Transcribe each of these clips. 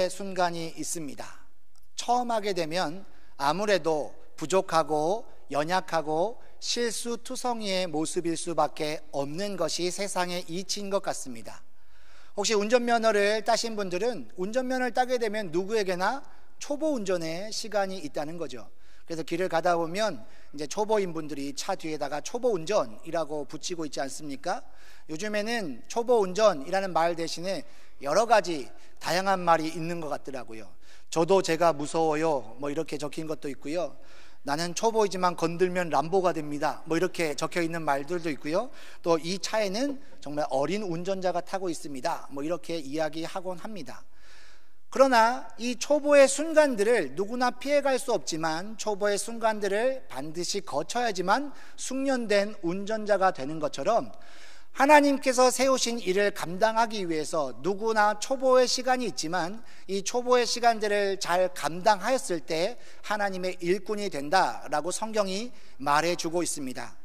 순간이 있습니다. 처음 하게 되면 아무래도 부족하고 연약하고 실수투성이의 모습일 수밖에 없는 것이 세상의 이치인 것 같습니다. 혹시 운전면허를 따신 분들은 운전면허를 따게 되면 누구에게나 초보 운전의 시간이 있다는 거죠. 그래서 길을 가다 보면 이제 초보인 분들이 차 뒤에다가 초보 운전이라고 붙이고 있지 않습니까? 요즘에는 초보 운전이라는 말 대신에 여러 가지 다양한 말이 있는 것 같더라고요. 저도 제가 무서워요 뭐 이렇게 적힌 것도 있고요. 나는 초보이지만 건들면 람보가 됩니다 뭐 이렇게 적혀 있는 말들도 있고요. 또 이 차에는 정말 어린 운전자가 타고 있습니다 뭐 이렇게 이야기하곤 합니다. 그러나 이 초보의 순간들을 누구나 피해갈 수 없지만 초보의 순간들을 반드시 거쳐야지만 숙련된 운전자가 되는 것처럼 하나님께서 세우신 일을 감당하기 위해서 누구나 초보의 시간이 있지만 이 초보의 시간들을 잘 감당하였을 때 하나님의 일꾼이 된다라고 성경이 말해주고 있습니다.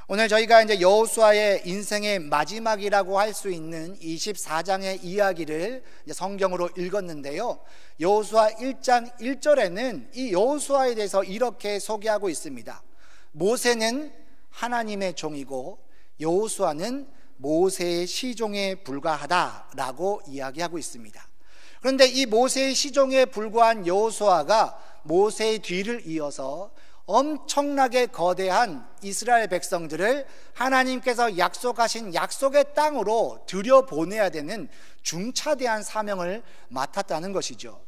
오늘 저희가 이제 여호수아의 인생의 마지막이라고 할 수 있는 24장의 이야기를 이제 성경으로 읽었는데요. 여호수아 1장 1절에는 이 여호수아에 대해서 이렇게 소개하고 있습니다. 모세는 하나님의 종이고 여호수아는 모세의 시종에 불과하다라고 이야기하고 있습니다. 그런데 이 모세의 시종에 불과한 여호수아가 모세의 뒤를 이어서 엄청나게 거대한 이스라엘 백성들을 하나님께서 약속하신 약속의 땅으로 들여보내야 되는 중차대한 사명을 맡았다는 것이죠.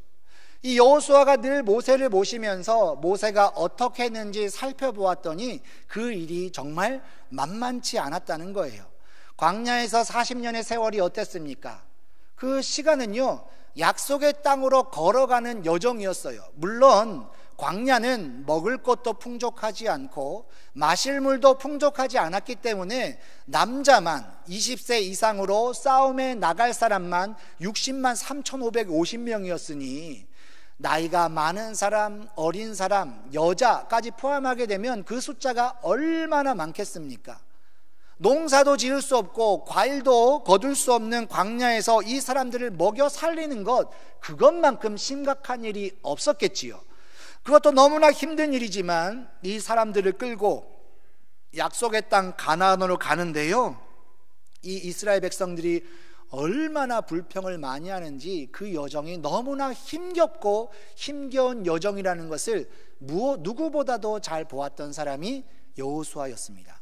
이 여호수아가 늘 모세를 모시면서 모세가 어떻게 했는지 살펴보았더니 그 일이 정말 만만치 않았다는 거예요. 광야에서 40년의 세월이 어땠습니까? 그 시간은요, 약속의 땅으로 걸어가는 여정이었어요. 물론 광야는 먹을 것도 풍족하지 않고 마실 물도 풍족하지 않았기 때문에 남자만 20세 이상으로 싸움에 나갈 사람만 60만 3,550명이었으니 나이가 많은 사람, 어린 사람, 여자까지 포함하게 되면 그 숫자가 얼마나 많겠습니까? 농사도 지을 수 없고 과일도 거둘 수 없는 광야에서 이 사람들을 먹여 살리는 것, 그것만큼 심각한 일이 없었겠지요. 그것도 너무나 힘든 일이지만 이 사람들을 끌고 약속의 땅 가나안으로 가는데요, 이 이스라엘 백성들이 얼마나 불평을 많이 하는지 그 여정이 너무나 힘겹고 힘겨운 여정이라는 것을 누구보다도 잘 보았던 사람이 여호수아였습니다.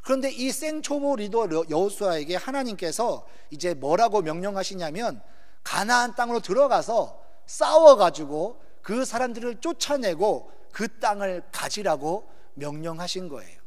그런데 이 생초보 리더 여호수아에게 하나님께서 이제 뭐라고 명령하시냐면 가나안 땅으로 들어가서 싸워가지고 그 사람들을 쫓아내고 그 땅을 가지라고 명령하신 거예요.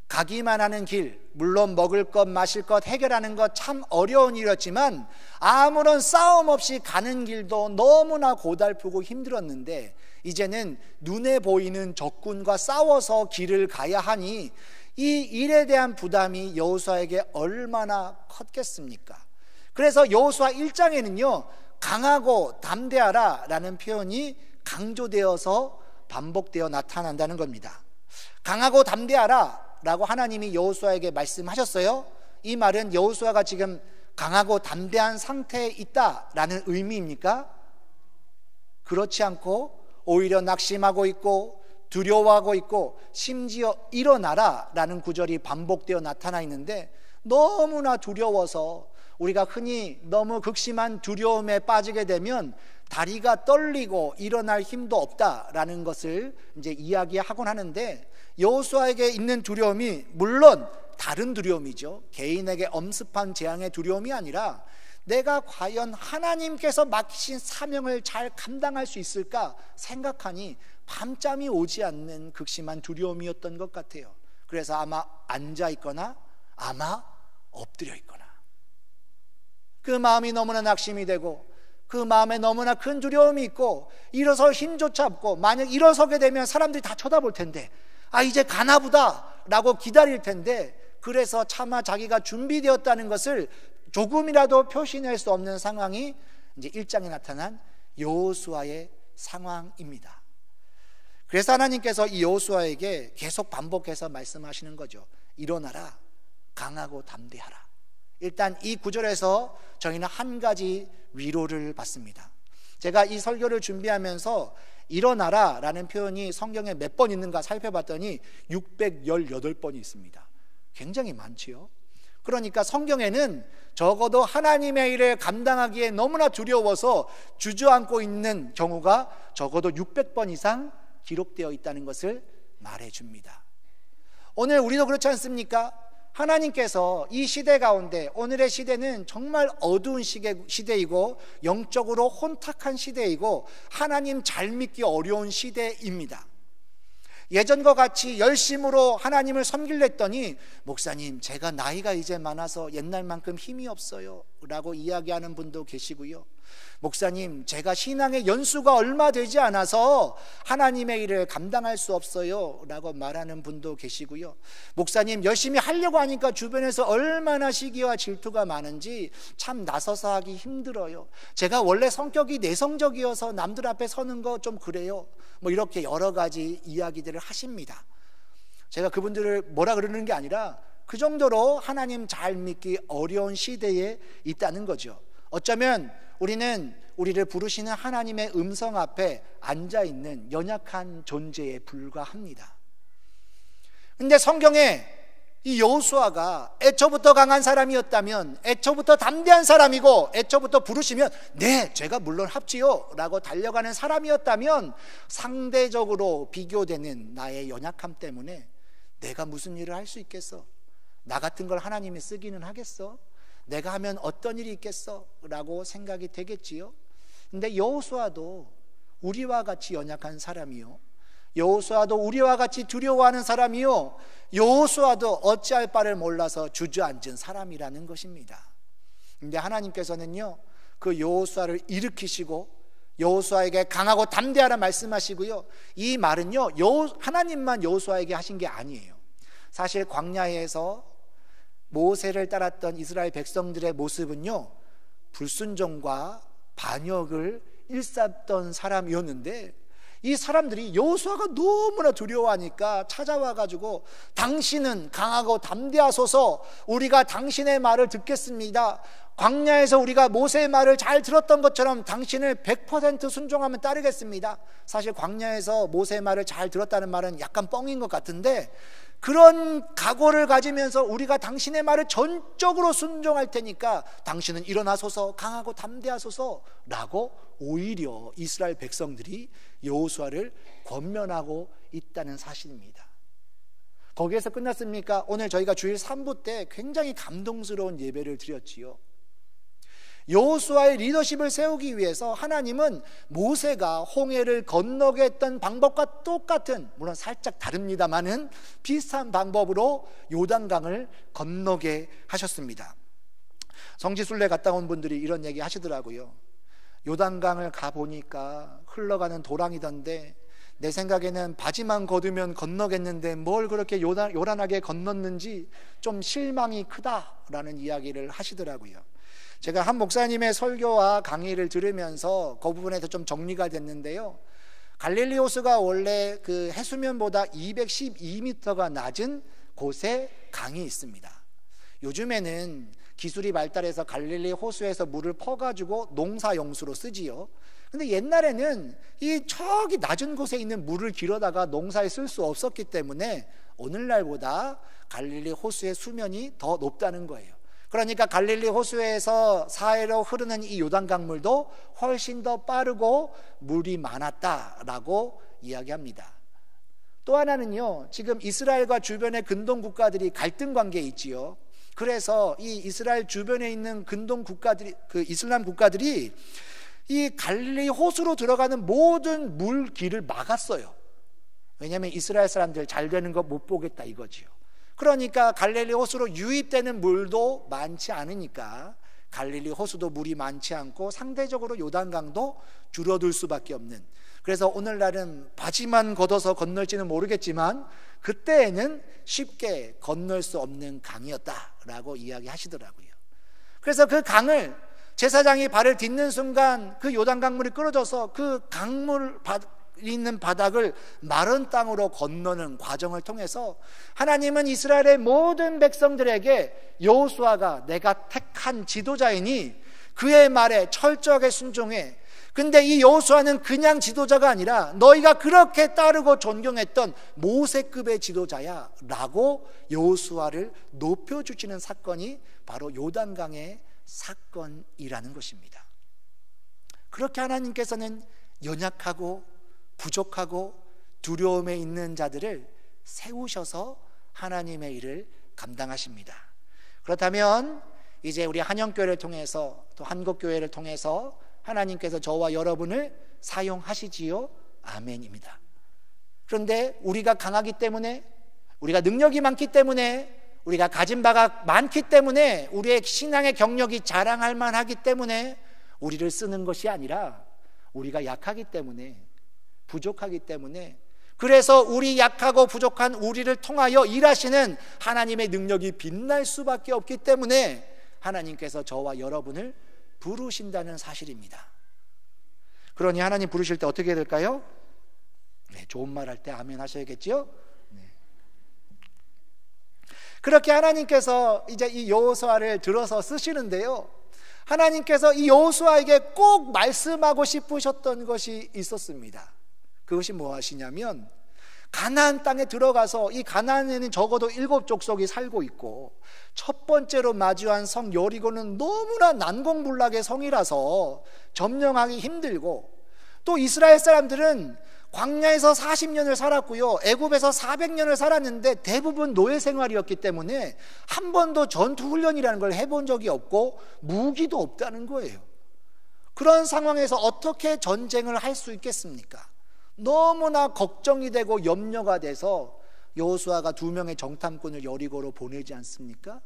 가기만 하는 길, 물론 먹을 것 마실 것 해결하는 것 참 어려운 일이었지만 아무런 싸움 없이 가는 길도 너무나 고달프고 힘들었는데 이제는 눈에 보이는 적군과 싸워서 길을 가야 하니 이 일에 대한 부담이 여호수아에게 얼마나 컸겠습니까? 그래서 여호수아 1장에는요 강하고 담대하라 라는 표현이 강조되어서 반복되어 나타난다는 겁니다. 강하고 담대하라 라고 하나님이 여호수아에게 말씀하셨어요. 이 말은 여호수아가 지금 강하고 담대한 상태에 있다라는 의미입니까? 그렇지 않고 오히려 낙심하고 있고 두려워하고 있고 심지어 일어나라 라는 구절이 반복되어 나타나 있는데 너무나 두려워서 우리가 흔히 너무 극심한 두려움에 빠지게 되면 다리가 떨리고 일어날 힘도 없다라는 것을 이제 이야기하곤 하는데 여호수아에게 있는 두려움이 물론 다른 두려움이죠. 개인에게 엄습한 재앙의 두려움이 아니라 내가 과연 하나님께서 맡기신 사명을 잘 감당할 수 있을까 생각하니 밤잠이 오지 않는 극심한 두려움이었던 것 같아요. 그래서 아마 앉아 있거나 아마 엎드려 있거나 그 마음이 너무나 낙심이 되고 그 마음에 너무나 큰 두려움이 있고 일어설 힘조차 없고 만약 일어서게 되면 사람들이 다 쳐다볼 텐데 이제 가나보다 라고 기다릴 텐데 그래서 차마 자기가 준비되었다는 것을 조금이라도 표시낼 수 없는 상황이 이제 1장에 나타난 여호수아의 상황입니다. 그래서 하나님께서 이 여호수아에게 계속 반복해서 말씀하시는 거죠. 일어나라, 강하고 담대하라. 일단 이 구절에서 저희는 한 가지 위로를 받습니다. 제가 이 설교를 준비하면서 일어나라 라는 표현이 성경에 몇 번 있는가 살펴봤더니 618번이 있습니다. 굉장히 많지요. 그러니까 성경에는 적어도 하나님의 일을 감당하기에 너무나 두려워서 주저앉고 있는 경우가 적어도 600번 이상 기록되어 있다는 것을 말해줍니다. 오늘 우리도 그렇지 않습니까? 하나님께서 이 시대 가운데, 오늘의 시대는 정말 어두운 시대이고 영적으로 혼탁한 시대이고 하나님 잘 믿기 어려운 시대입니다. 예전과 같이 열심으로 하나님을 섬기려 했더니 목사님, 제가 나이가 이제 많아서 옛날만큼 힘이 없어요 라고 이야기하는 분도 계시고요. 목사님, 제가 신앙의 연수가 얼마 되지 않아서 하나님의 일을 감당할 수 없어요 라고 말하는 분도 계시고요. 목사님, 열심히 하려고 하니까 주변에서 얼마나 시기와 질투가 많은지 참 나서서 하기 힘들어요. 제가 원래 성격이 내성적이어서 남들 앞에 서는 거 좀 그래요. 뭐 이렇게 여러 가지 이야기들을 하십니다. 제가 그분들을 뭐라 그러는 게 아니라 그 정도로 하나님 잘 믿기 어려운 시대에 있다는 거죠. 어쩌면 우리는 우리를 부르시는 하나님의 음성 앞에 앉아있는 연약한 존재에 불과합니다. 근데 성경에 이 여호수아가 애초부터 강한 사람이었다면, 애초부터 담대한 사람이고 애초부터 부르시면 네, 제가 물론 합지요 라고 달려가는 사람이었다면 상대적으로 비교되는 나의 연약함 때문에 내가 무슨 일을 할 수 있겠어? 나 같은 걸 하나님이 쓰기는 하겠어? 내가 하면 어떤 일이 있겠어? 라고 생각이 되겠지요. 근데 여호수아도 우리와 같이 연약한 사람이요, 여호수아도 우리와 같이 두려워하는 사람이요, 여호수아도 어찌할 바를 몰라서 주저앉은 사람이라는 것입니다. 근데 하나님께서는요, 그 여호수아를 일으키시고 여호수아에게 강하고 담대하라 말씀하시고요, 이 말은요 하나님만 여호수아에게 하신 게 아니에요. 사실 광야에서 모세를 따랐던 이스라엘 백성들의 모습은요, 불순종과 반역을 일삼던 사람이었는데 이 사람들이 여호수아가 너무나 두려워하니까 찾아와가지고 당신은 강하고 담대하소서, 우리가 당신의 말을 듣겠습니다. 광야에서 우리가 모세의 말을 잘 들었던 것처럼 당신을 100% 순종하면 따르겠습니다. 사실 광야에서 모세의 말을 잘 들었다는 말은 약간 뻥인 것 같은데, 그런 각오를 가지면서 우리가 당신의 말을 전적으로 순종할 테니까 당신은 일어나소서, 강하고 담대하소서 라고 오히려 이스라엘 백성들이 여호수아를 권면하고 있다는 사실입니다. 거기에서 끝났습니까? 오늘 저희가 주일 3부 때 굉장히 감동스러운 예배를 드렸지요. 여호수아의 리더십을 세우기 위해서 하나님은 모세가 홍해를 건너게 했던 방법과 똑같은, 물론 살짝 다릅니다만은 비슷한 방법으로 요단강을 건너게 하셨습니다. 성지순례 갔다 온 분들이 이런 얘기 하시더라고요. 요단강을 가보니까 흘러가는 도랑이던데 내 생각에는 바지만 걷으면 건너겠는데 뭘 그렇게 요란하게 건넜는지 좀 실망이 크다라는 이야기를 하시더라고요. 제가 한 목사님의 설교와 강의를 들으면서 그 부분에서 좀 정리가 됐는데요, 갈릴리 호수가 원래 그 해수면보다 212m가 낮은 곳에 강이 있습니다. 요즘에는 기술이 발달해서 갈릴리 호수에서 물을 퍼가지고 농사용수로 쓰지요. 근데 옛날에는 이 저기 낮은 곳에 있는 물을 길어다가 농사에 쓸 수 없었기 때문에 오늘날보다 갈릴리 호수의 수면이 더 높다는 거예요. 그러니까 갈릴리 호수에서 사해로 흐르는 이 요단강물도 훨씬 더 빠르고 물이 많았다라고 이야기합니다. 또 하나는요, 지금 이스라엘과 주변의 근동 국가들이 갈등 관계에 있지요. 그래서 이 이스라엘 주변에 있는 근동 국가들이, 그 이슬람 국가들이 이 갈릴리 호수로 들어가는 모든 물길을 막았어요. 왜냐하면 이스라엘 사람들 잘 되는 거 못 보겠다 이거지요. 그러니까 갈릴리 호수로 유입되는 물도 많지 않으니까 갈릴리 호수도 물이 많지 않고 상대적으로 요단강도 줄어들 수밖에 없는, 그래서 오늘날은 바지만 걷어서 건널지는 모르겠지만 그때에는 쉽게 건널 수 없는 강이었다라고 이야기하시더라고요. 그래서 그 강을 제사장이 발을 딛는 순간 그 요단강물이 끊어져서 그 강물 있는 바닥을 마른 땅으로 건너는 과정을 통해서 하나님은 이스라엘의 모든 백성들에게 여호수아가 내가 택한 지도자이니 그의 말에 철저하게 순종해, 근데 이 여호수아는 그냥 지도자가 아니라 너희가 그렇게 따르고 존경했던 모세급의 지도자야 라고 여호수아를 높여주시는 사건이 바로 요단강의 사건이라는 것입니다. 그렇게 하나님께서는 연약하고 부족하고 두려움에 있는 자들을 세우셔서 하나님의 일을 감당하십니다. 그렇다면 이제 우리 한영교회를 통해서 또 한국교회를 통해서 하나님께서 저와 여러분을 사용하시지요? 아멘입니다. 그런데 우리가 강하기 때문에, 우리가 능력이 많기 때문에, 우리가 가진 바가 많기 때문에, 우리의 신앙의 경력이 자랑할 만하기 때문에 우리를 쓰는 것이 아니라 우리가 약하기 때문에, 부족하기 때문에, 그래서 우리 약하고 부족한 우리를 통하여 일하시는 하나님의 능력이 빛날 수밖에 없기 때문에 하나님께서 저와 여러분을 부르신다는 사실입니다. 그러니 하나님 부르실 때 어떻게 해야 될까요? 네, 좋은 말 할 때 아멘 하셔야겠죠? 네. 그렇게 하나님께서 이제 이 여호수아를 들어서 쓰시는데요, 하나님께서 이 여호수아에게 꼭 말씀하고 싶으셨던 것이 있었습니다. 그것이 무엇이냐면, 가나안 땅에 들어가서, 이 가나안에는 적어도 7족속이 살고 있고 첫 번째로 마주한 성 여리고는 너무나 난공불락의 성이라서 점령하기 힘들고, 또 이스라엘 사람들은 광야에서 40년을 살았고요, 애굽에서 400년을 살았는데 대부분 노예 생활이었기 때문에 한 번도 전투 훈련이라는 걸 해본 적이 없고 무기도 없다는 거예요. 그런 상황에서 어떻게 전쟁을 할 수 있겠습니까? 너무나 걱정이 되고 염려가 돼서 여호수아가 2명의 정탐꾼을 여리고로 보내지 않습니까?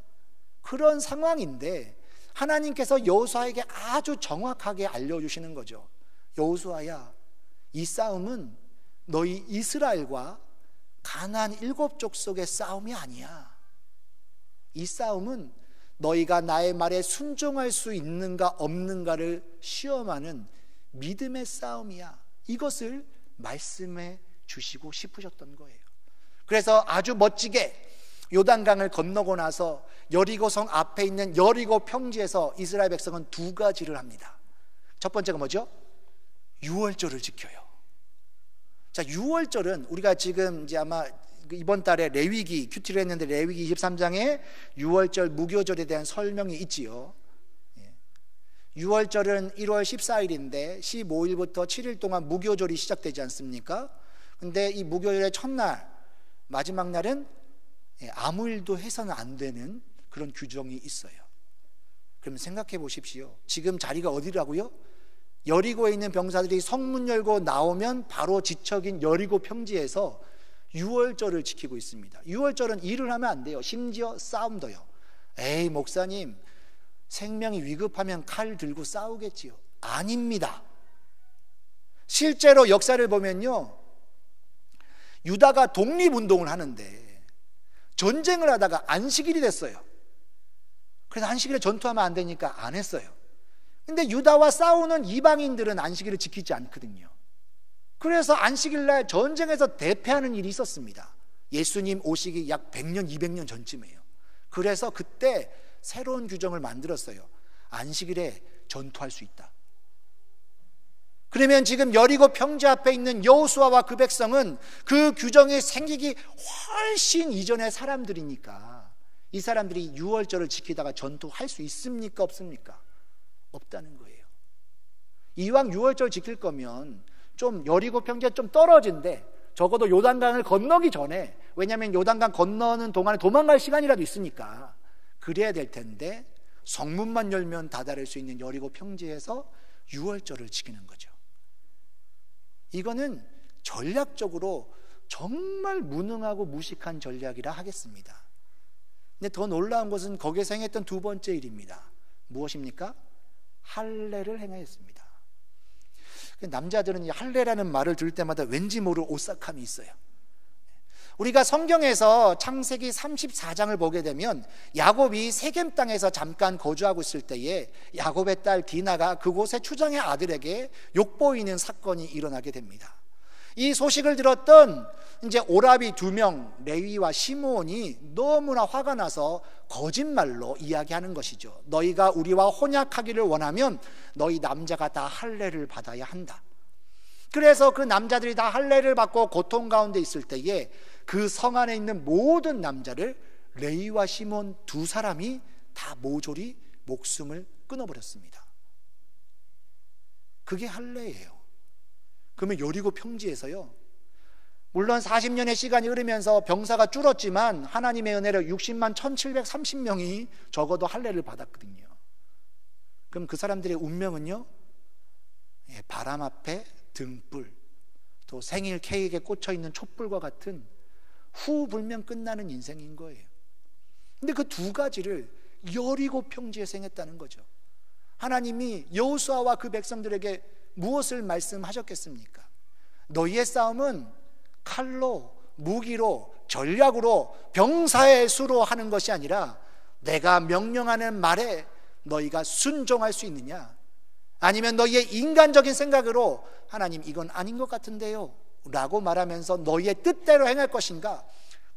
그런 상황인데 하나님께서 여호수아에게 아주 정확하게 알려주시는 거죠. 여호수아야, 이 싸움은 너희 이스라엘과 가나안 7족속의 싸움이 아니야. 이 싸움은 너희가 나의 말에 순종할 수 있는가 없는가를 시험하는 믿음의 싸움이야. 이것을 말씀해 주시고 싶으셨던 거예요. 그래서 아주 멋지게 요단강을 건너고 나서 여리고성 앞에 있는 여리고 평지에서 이스라엘 백성은 2가지를 합니다. 첫 번째가 뭐죠? 유월절을 지켜요. 자, 유월절은 우리가 지금 이제 아마 이번 달에 레위기 큐티를 했는데 레위기 23장에 유월절 무교절에 대한 설명이 있지요. 유월절은 1월 14일인데 15일부터 7일 동안 무교절이 시작되지 않습니까? 근데 이 무교절의 첫날, 마지막 날은 아무 일도 해서는 안 되는 그런 규정이 있어요. 그럼 생각해 보십시오. 지금 자리가 어디라고요? 여리고에 있는 병사들이 성문 열고 나오면 바로 지척인 여리고 평지에서 유월절을 지키고 있습니다. 유월절은 일을 하면 안 돼요. 심지어 싸움도요. 에이, 목사님, 생명이 위급하면 칼 들고 싸우겠지요. 아닙니다. 실제로 역사를 보면요, 유다가 독립운동을 하는데 전쟁을 하다가 안식일이 됐어요. 그래서 안식일에 전투하면 안 되니까 안 했어요. 근데 유다와 싸우는 이방인들은 안식일을 지키지 않거든요. 그래서 안식일날 전쟁에서 대패하는 일이 있었습니다. 예수님 오시기 약 100년, 200년 전쯤이에요. 그래서 그때 새로운 규정을 만들었어요. 안식일에 전투할 수 있다. 그러면 지금 여리고 평지 앞에 있는 여호수아와 그 백성은 그 규정이 생기기 훨씬 이전의 사람들이니까 이 사람들이 유월절을 지키다가 전투할 수 있습니까? 없습니까? 없다는 거예요. 이왕 유월절 지킬 거면 좀 여리고 평지가 좀 떨어진데 적어도 요단강을 건너기 전에, 왜냐하면 요단강 건너는 동안에 도망갈 시간이라도 있으니까 그래야 될 텐데 성문만 열면 다다를 수 있는 여리고 평지에서 유월절을 지키는 거죠. 이거는 전략적으로 정말 무능하고 무식한 전략이라 하겠습니다. 근데 더 놀라운 것은 거기에서 행했던 2번째 일입니다. 무엇입니까? 할례를 행하였습니다. 남자들은 이 할례라는 말을 들을 때마다 왠지 모를 오싹함이 있어요. 우리가 성경에서 창세기 34장을 보게 되면 야곱이 세겜 땅에서 잠깐 거주하고 있을 때에 야곱의 딸 디나가 그곳의 추장의 아들에게 욕보이는 사건이 일어나게 됩니다. 이 소식을 들었던 이제 오라비 2명, 레위와 시므온이 너무나 화가 나서 거짓말로 이야기하는 것이죠. 너희가 우리와 혼약하기를 원하면 너희 남자가 다 할례를 받아야 한다. 그래서 그 남자들이 다 할례를 받고 고통 가운데 있을 때에 그 성 안에 있는 모든 남자를 레위와 시므온 2사람이 다 모조리 목숨을 끊어버렸습니다. 그게 할례예요. 그러면 여리고 평지에서요, 물론 40년의 시간이 흐르면서 병사가 줄었지만 하나님의 은혜로 60만 1730명이 적어도 할례를 받았거든요. 그럼 그 사람들의 운명은요, 바람 앞에 등불, 또 생일 케이크에 꽂혀있는 촛불과 같은 후 불면 끝나는 인생인 거예요. 근데 그 2가지를 여리고 평지에서 행했다는 거죠. 하나님이 여호수아와 그 백성들에게 무엇을 말씀하셨겠습니까? 너희의 싸움은 칼로, 무기로, 전략으로, 병사의 수로 하는 것이 아니라 내가 명령하는 말에 너희가 순종할 수 있느냐? 아니면 너희의 인간적인 생각으로 하나님 이건 아닌 것 같은데요 라고 말하면서 너희의 뜻대로 행할 것인가?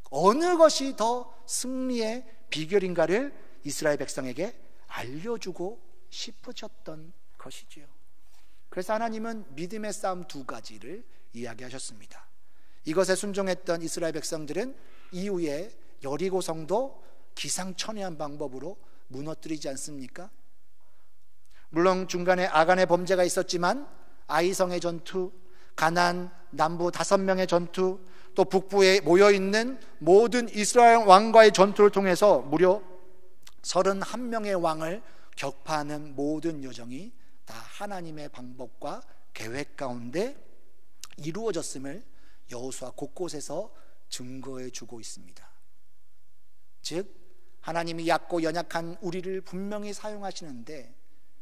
어느 것이 더 승리의 비결인가를 이스라엘 백성에게 알려주고 싶으셨던 것이지요. 그래서 하나님은 믿음의 싸움 2가지를 이야기하셨습니다. 이것에 순종했던 이스라엘 백성들은 이후에 여리고 성도 기상천외한 방법으로 무너뜨리지 않습니까? 물론 중간에 아간의 범죄가 있었지만 아이성의 전투, 가나안 남부 5명의 전투, 또 북부에 모여있는 모든 이스라엘 왕과의 전투를 통해서 무려 31명의 왕을 격파하는 모든 여정이 다 하나님의 방법과 계획 가운데 이루어졌음을 여호수아 곳곳에서 증거해 주고 있습니다. 즉 하나님이 얕고 연약한 우리를 분명히 사용하시는데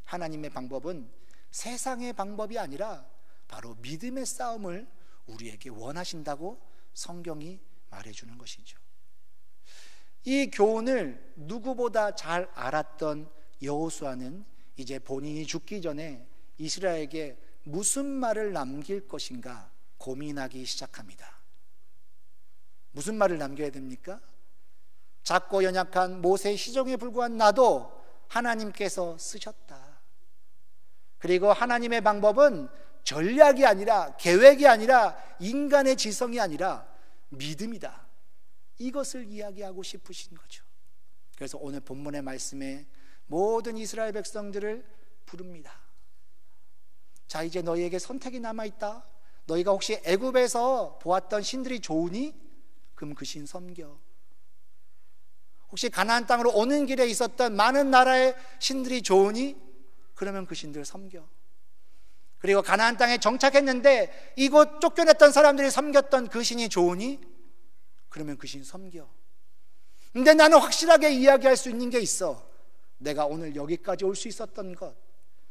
하나님의 방법은 세상의 방법이 아니라 바로 믿음의 싸움을 우리에게 원하신다고 성경이 말해주는 것이죠. 이 교훈을 누구보다 잘 알았던 여호수아는 이제 본인이 죽기 전에 이스라엘에게 무슨 말을 남길 것인가 고민하기 시작합니다. 무슨 말을 남겨야 됩니까? 작고 연약한 모세의 시종에 불과한 나도 하나님께서 쓰셨다. 그리고 하나님의 방법은 전략이 아니라 계획이 아니라 인간의 지성이 아니라 믿음이다. 이것을 이야기하고 싶으신 거죠. 그래서 오늘 본문의 말씀에 모든 이스라엘 백성들을 부릅니다. 자, 이제 너희에게 선택이 남아있다. 너희가 혹시 애굽에서 보았던 신들이 좋으니? 그럼 그 신 섬겨. 혹시 가나안 땅으로 오는 길에 있었던 많은 나라의 신들이 좋으니? 그러면 그 신들 섬겨. 그리고 가나안 땅에 정착했는데 이곳 쫓겨냈던 사람들이 섬겼던 그 신이 좋으니? 그러면 그 신 섬겨. 근데 나는 확실하게 이야기할 수 있는 게 있어. 내가 오늘 여기까지 올 수 있었던 것,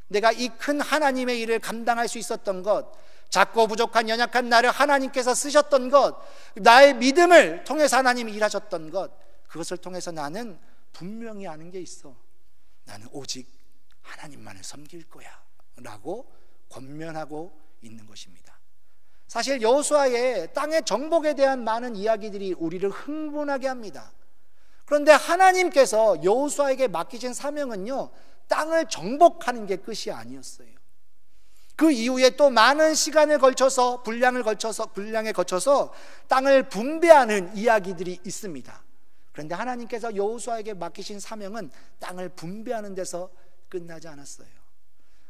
내가 이 큰 하나님의 일을 감당할 수 있었던 것, 작고 부족한 연약한 나를 하나님께서 쓰셨던 것, 나의 믿음을 통해서 하나님이 일하셨던 것, 그것을 통해서 나는 분명히 아는 게 있어. 나는 오직 하나님만을 섬길 거야 라고 권면하고 있는 것입니다. 사실 여호수아의 땅의 정복에 대한 많은 이야기들이 우리를 흥분하게 합니다. 그런데 하나님께서 여호수아에게 맡기신 사명은요, 땅을 정복하는 게 끝이 아니었어요. 그 이후에 또 많은 시간을 걸쳐서 분량에 거쳐서 땅을 분배하는 이야기들이 있습니다. 그런데 하나님께서 여호수아에게 맡기신 사명은 땅을 분배하는 데서 끝나지 않았어요.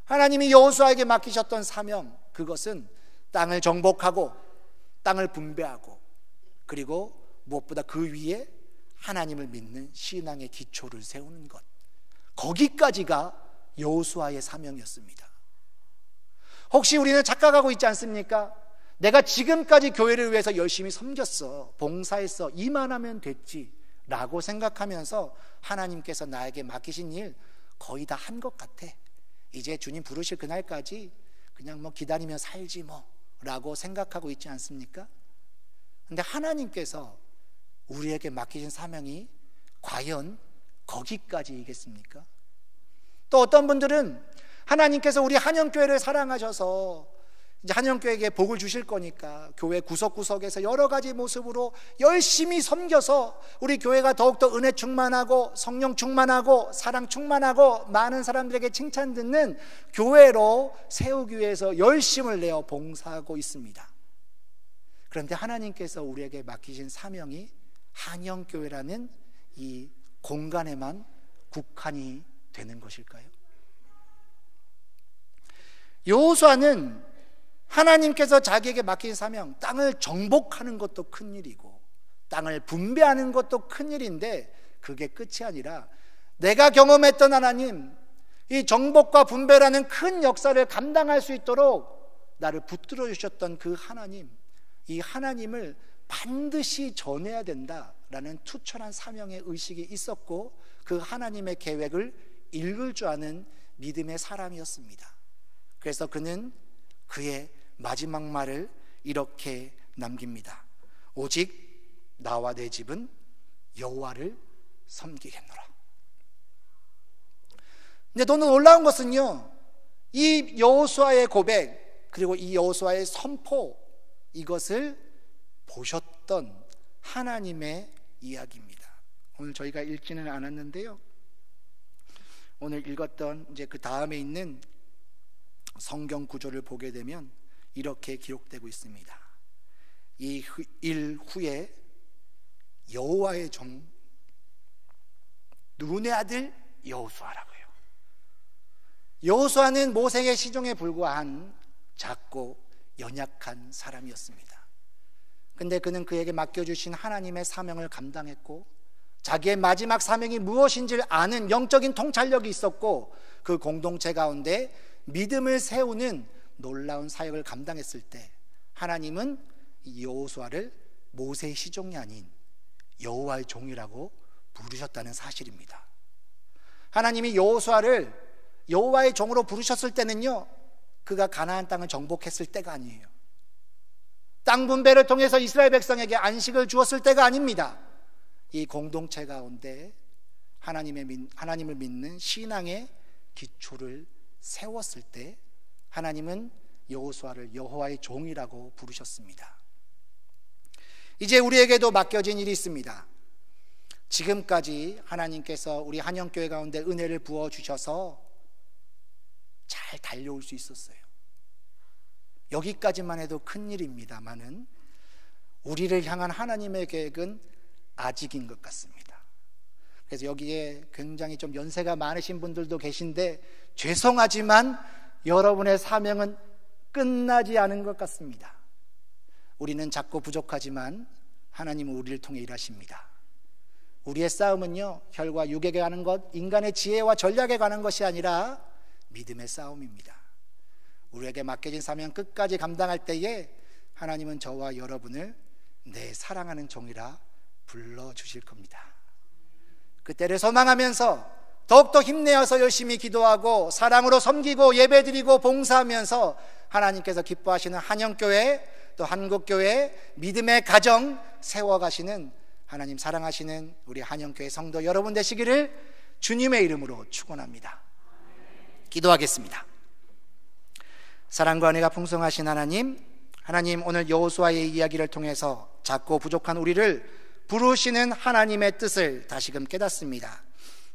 하나님이 여호수아에게 맡기셨던 사명, 그것은 땅을 정복하고 땅을 분배하고 그리고 무엇보다 그 위에 하나님을 믿는 신앙의 기초를 세우는 것, 거기까지가 여호수아의 사명이었습니다. 혹시 우리는 착각하고 있지 않습니까? 내가 지금까지 교회를 위해서 열심히 섬겼어, 봉사했어, 이만하면 됐지 라고 생각하면서 하나님께서 나에게 맡기신 일 거의 다 한 것 같아. 이제 주님 부르실 그날까지 그냥 뭐 기다리며 살지 뭐 라고 생각하고 있지 않습니까? 근데 하나님께서 우리에게 맡기신 사명이 과연 거기까지이겠습니까? 또 어떤 분들은 하나님께서 우리 한영교회를 사랑하셔서 이제 한영교회에게 복을 주실 거니까 교회 구석구석에서 여러 가지 모습으로 열심히 섬겨서 우리 교회가 더욱더 은혜 충만하고 성령 충만하고 사랑 충만하고 많은 사람들에게 칭찬 듣는 교회로 세우기 위해서 열심을 내어 봉사하고 있습니다. 그런데 하나님께서 우리에게 맡기신 사명이 한영교회라는 이 공간에만 국한이 되는 것일까요? 여호수아는 하나님께서 자기에게 맡긴 사명, 땅을 정복하는 것도 큰일이고 땅을 분배하는 것도 큰일인데 그게 끝이 아니라 내가 경험했던 하나님, 이 정복과 분배라는 큰 역사를 감당할 수 있도록 나를 붙들어 주셨던 그 하나님, 이 하나님을 반드시 전해야 된다라는 투철한 사명의 의식이 있었고 그 하나님의 계획을 읽을 줄 아는 믿음의 사람이었습니다. 그래서 그는 그의 마지막 말을 이렇게 남깁니다. 오직 나와 내 집은 여호와를 섬기겠노라. 근데 너무 놀라운 것은요, 이 여호수아의 고백 그리고 이 여호수아의 선포, 이것을 보셨던 하나님의 이야기입니다. 오늘 저희가 읽지는 않았는데요, 오늘 읽었던 이제 그 다음에 있는 성경 구조를 보게 되면 이렇게 기록되고 있습니다. 이 일 후에 여호와의 종 눈의 아들 여호수아라고요. 여호수아는 모세의 시종에 불과한 작고 연약한 사람이었습니다. 근데 그는 그에게 맡겨주신 하나님의 사명을 감당했고 자기의 마지막 사명이 무엇인지를 아는 영적인 통찰력이 있었고 그 공동체 가운데 믿음을 세우는 놀라운 사역을 감당했을 때 하나님은 여호수아를 모세의 시종이 아닌 여호와의 종이라고 부르셨다는 사실입니다. 하나님이 여호수아를 여호와의 종으로 부르셨을 때는요, 그가 가나안 땅을 정복했을 때가 아니에요. 땅 분배를 통해서 이스라엘 백성에게 안식을 주었을 때가 아닙니다. 이 공동체 가운데 하나님을 믿는 신앙의 기초를 세웠을 때 하나님은 여호수아를 여호와의 종이라고 부르셨습니다. 이제 우리에게도 맡겨진 일이 있습니다. 지금까지 하나님께서 우리 한영교회 가운데 은혜를 부어주셔서 잘 달려올 수 있었어요. 여기까지만 해도 큰일입니다만은 우리를 향한 하나님의 계획은 아직인 것 같습니다. 그래서 여기에 굉장히 좀 연세가 많으신 분들도 계신데 죄송하지만 여러분의 사명은 끝나지 않은 것 같습니다. 우리는 작고 부족하지만 하나님은 우리를 통해 일하십니다. 우리의 싸움은요, 혈과 육에게 가는 것, 인간의 지혜와 전략에 가는 것이 아니라 믿음의 싸움입니다. 우리에게 맡겨진 사명 끝까지 감당할 때에 하나님은 저와 여러분을 내 사랑하는 종이라 불러주실 겁니다. 그때를 소망하면서 더욱더 힘내어서 열심히 기도하고 사랑으로 섬기고 예배드리고 봉사하면서 하나님께서 기뻐하시는 한영교회, 또 한국교회 믿음의 가정 세워가시는 하나님 사랑하시는 우리 한영교회 성도 여러분 되시기를 주님의 이름으로 축원합니다. 기도하겠습니다. 사랑과 은혜가 풍성하신 하나님 오늘 여호수아의 이야기를 통해서 작고 부족한 우리를 부르시는 하나님의 뜻을 다시금 깨닫습니다.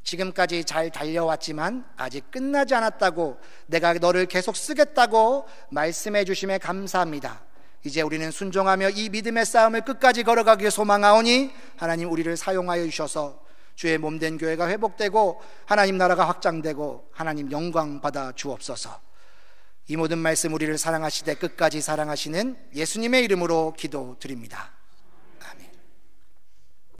지금까지 잘 달려왔지만 아직 끝나지 않았다고, 내가 너를 계속 쓰겠다고 말씀해 주심에 감사합니다. 이제 우리는 순종하며 이 믿음의 싸움을 끝까지 걸어가기를 소망하오니 하나님 우리를 사용하여 주셔서 주의 몸된 교회가 회복되고 하나님 나라가 확장되고 하나님 영광 받아 주옵소서. 이 모든 말씀 우리를 사랑하시되 끝까지 사랑하시는 예수님의 이름으로 기도드립니다.